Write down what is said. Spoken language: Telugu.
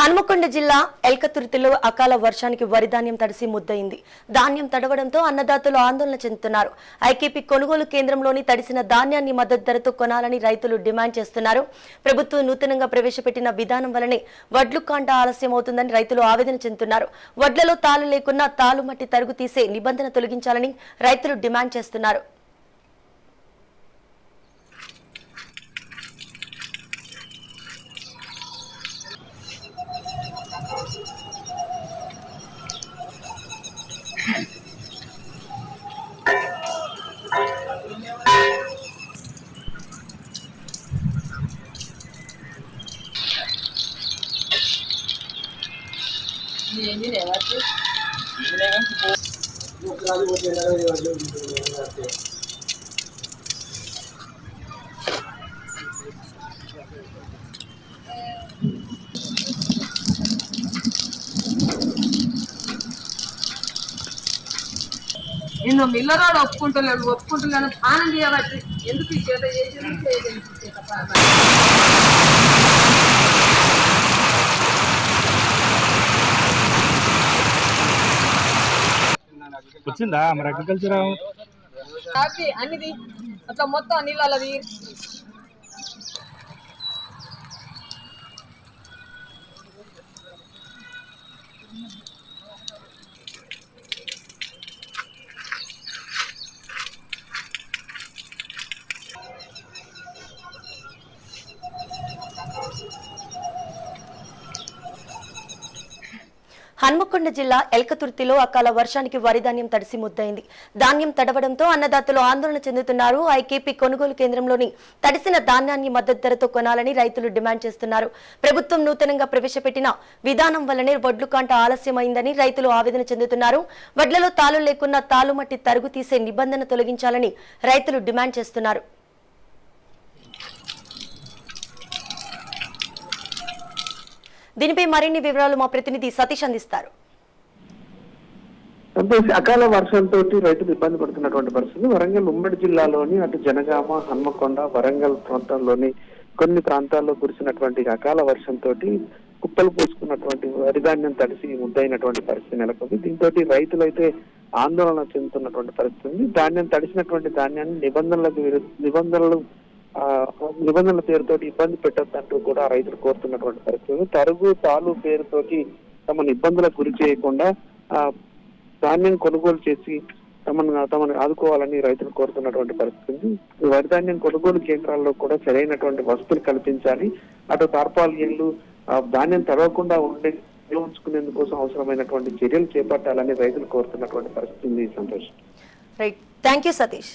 హన్మకొండ జిల్లా ఎల్కతుర్తిలో అకాల వర్షానికి వరి ధాన్యం తడిసి ముద్దయింది. ధాన్యం తడవడంతో అన్నదాతలు ఆందోళన చెందుతున్నారు. ఐకేపీ కొనుగోలు కేంద్రంలోని తడిసిన ధాన్యాన్ని మద్దతు ధరతో కొనాలని రైతులు డిమాండ్ చేస్తున్నారు. ప్రభుత్వం నూతనంగా ప్రవేశపెట్టిన విధానం వల్లనే వడ్లు కాంట ఆలస్యం అవుతుందని రైతులు ఆవేదన చెందుతున్నారు. వడ్లలో తాలు లేకున్నా తాలు మట్టి తరుగు తీసే నిబంధన తొలగించాలని రైతులు డిమాండ్ చేస్తున్నారు. నిన్ను మిల్లరాడు ఒప్పుకుంటున్నాను పానం చేయబట్టి ఎందుకు ఈ చేత చేసి వచ్చిందా మరి అగ్రికల్చర్ అన్నిది అట్లా మొత్తం నీళ్ళది హన్మకొండ జిల్లా ఎల్కతుర్తిలో అకాల వర్షానికి వరి ధాన్యం తడిసి ముద్దయింది. ధాన్యం తడవడంతో అన్నదాతలు ఆందోళన చెందుతున్నారు. ఐకేపీ కొనుగోలు కేంద్రంలోని తడిసిన ధాన్యాన్ని మద్దతు ధరతో కొనాలని రైతులు డిమాండ్ చేస్తున్నారు. ప్రభుత్వం నూతనంగా ప్రవేశపెట్టిన విధానం వల్లనే వడ్లు కాంట ఆలస్యమైందని రైతులు ఆవేదన చెందుతున్నారు. వడ్లలో తాలు లేకున్నా తాలు మట్టి తరుగు తీసే నిబంధన తొలగించాలని రైతులు డిమాండ్ చేస్తున్నారు. దీనిపై మరిన్ని వివరాలు మా ప్రతినిధి సతీష్ అందిస్తారు. అకాల వర్షంతో రైతులు ఇబ్బంది పడుతున్నటువంటి పరిస్థితి వరంగల్ ఉమ్మడి జిల్లాలోని అటు జనగామ, హన్మకొండ, వరంగల్ ప్రాంతంలోని కొన్ని ప్రాంతాల్లో కురిసినటువంటి అకాల వర్షంతో కుప్పలు పోసుకున్నటువంటి వరి ధాన్యం తడిసి ముద్దయినటువంటి పరిస్థితి నెలకొంది. దీంతో రైతులు అయితే ఆందోళన చెందుతున్నటువంటి పరిస్థితి. ధాన్యం తడిసినటువంటి ధాన్యాన్ని నిబంధనల పేరుతో ఇబ్బంది పెట్టొద్దంటూ కూడా రైతులు కోరుతున్నటువంటి పరిస్థితి. తరుగు తాలు పేరుతోటి తమను ఇబ్బందులకు గురి చేయకుండా ధాన్యం కొనుగోలు చేసి తమను ఆదుకోవాలని రైతులు కోరుతున్నటువంటి పరిస్థితి. వరి ధాన్యం కొనుగోలు కేంద్రాల్లో కూడా సరైనటువంటి వసతులు కల్పించాలి. అటు తార్పాలిన్లు ధాన్యం తడవకుండా ఉంచుకునేందుకు కోసం అవసరమైనటువంటి చర్యలు చేపట్టాలని రైతులు కోరుతున్నటువంటి పరిస్థితి. Santosh. Right, thank you Satish.